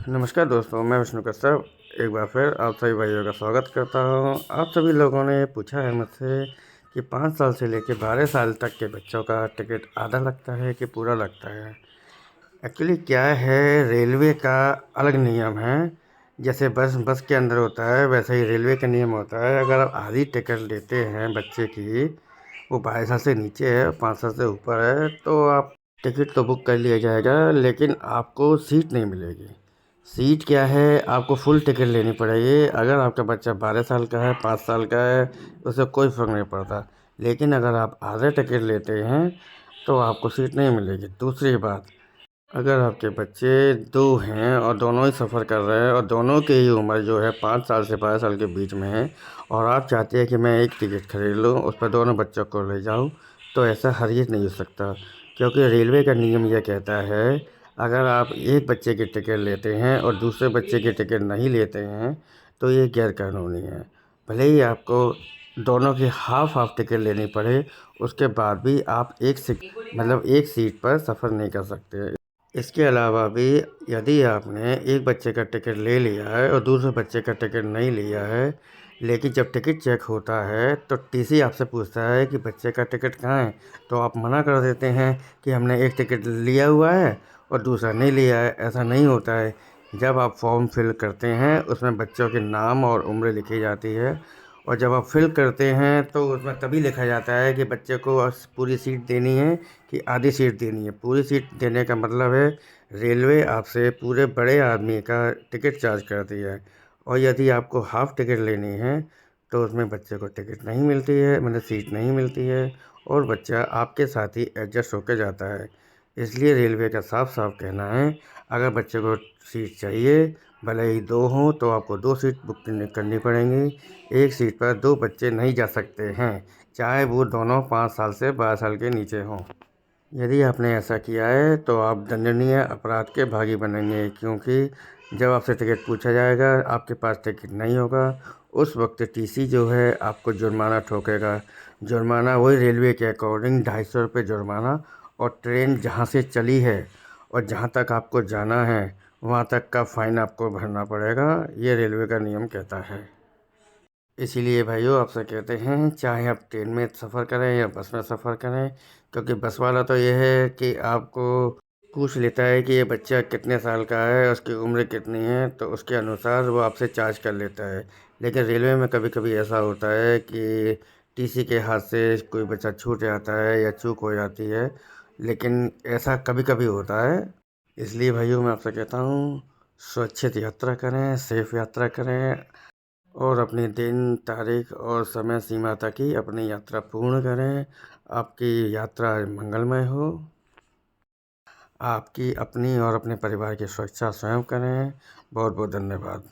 नमस्कार दोस्तों, मैं विष्णु कश्यप एक बार फिर आप सभी भाइयों का स्वागत करता हूं। आप सभी लोगों ने पूछा है मुझसे कि 5 साल से लेकर 12 साल तक के बच्चों का टिकट आधा लगता है कि पूरा लगता है। एक्चुअली क्या है, रेलवे का अलग नियम है। जैसे बस के अंदर होता है, वैसे ही रेलवे का नियम होता है। अगर आप आधी टिकट लेते हैं बच्चे की, वो 22 साल से नीचे है, 5 साल से ऊपर है, तो आप टिकट तो बुक कर लिया जाएगा, लेकिन आपको सीट नहीं मिलेगी। सीट क्या है, आपको फुल टिकट लेनी पड़ेगी। अगर आपका बच्चा 12 साल का है, 5 साल का है, उससे कोई फ़र्क नहीं पड़ता। लेकिन अगर आप आधे टिकट लेते हैं तो आपको सीट नहीं मिलेगी। दूसरी बात, अगर आपके बच्चे दो हैं और दोनों ही सफ़र कर रहे हैं और दोनों की ही उम्र जो है 5 साल से 12 साल के बीच में है, और आप चाहते हैं कि मैं एक टिकट खरीद लूँ, उस पर दोनों बच्चों को ले जाऊँ, तो ऐसा हरगिज़ नहीं हो सकता। क्योंकि रेलवे का नियम यह कहता है, अगर आप एक बच्चे की टिकट लेते हैं और दूसरे बच्चे की टिकट नहीं लेते हैं तो ये गैरकानूनी है। भले ही आपको दोनों की हाफ़ हाफ़ टिकट लेनी पड़े, उसके बाद भी आप एक सीट पर सफ़र नहीं कर सकते। इसके अलावा भी यदि आपने एक बच्चे का टिकट ले लिया है और दूसरे बच्चे का टिकट नहीं लिया है, लेकिन जब टिकट चेक होता है तो टीसी आपसे पूछता है कि बच्चे का टिकट कहाँ है, तो आप मना कर देते हैं कि हमने एक टिकट लिया हुआ है और दूसरा नहीं लिया है। ऐसा नहीं होता है। जब आप फॉर्म फिल करते हैं, उसमें बच्चों के नाम और उम्र लिखी जाती है, और जब आप फिल करते हैं तो उसमें तभी लिखा जाता है कि बच्चे को पूरी सीट देनी है कि आधी सीट देनी है। पूरी सीट देने का मतलब है रेलवे आपसे पूरे बड़े आदमी का टिकट चार्ज करती है, और यदि आपको हाफ़ टिकट लेनी है तो उसमें बच्चे को टिकट नहीं मिलती है, मतलब सीट नहीं मिलती है, और बच्चा आपके साथ ही एडजस्ट होकर जाता है। इसलिए रेलवे का साफ साफ कहना है, अगर बच्चे को सीट चाहिए, भले ही दो हों, तो आपको दो सीट बुक करनी पड़ेंगी। एक सीट पर दो बच्चे नहीं जा सकते हैं, चाहे वो दोनों 5 साल से 12 साल के नीचे हों। यदि आपने ऐसा किया है तो आप दंडनीय अपराध के भागी बनेंगे, क्योंकि जब आपसे टिकट पूछा जाएगा, आपके पास टिकट नहीं होगा, उस वक्त टीसी जो है आपको जुर्माना ठोकेगा। जुर्माना वही रेलवे के अकॉर्डिंग 250 रुपये जुर्माना, और ट्रेन जहाँ से चली है और जहाँ तक आपको जाना है वहाँ तक का फ़ाइन आपको भरना पड़ेगा। ये रेलवे का नियम कहता है। इसीलिए भाइयों आपसे कहते हैं, चाहे आप ट्रेन में सफ़र करें या बस में सफ़र करें, क्योंकि बस वाला तो ये है कि आपको पूछ लेता है कि ये बच्चा कितने साल का है, उसकी उम्र कितनी है, तो उसके अनुसार वो आपसे चार्ज कर लेता है। लेकिन रेलवे में कभी कभी ऐसा होता है कि टीसी के हाथ से कोई बच्चा छूट जाता है या चूक हो जाती है, लेकिन ऐसा कभी कभी होता है। इसलिए भाइयों मैं आपसे कहता हूँ, सुरक्षित यात्रा करें, सेफ यात्रा करें, और अपनी दिन तारीख और समय सीमा तक ही अपनी यात्रा पूर्ण करें। आपकी यात्रा मंगलमय हो। आपकी अपनी और अपने परिवार की सुरक्षा स्वयं करें। बहुत बहुत धन्यवाद।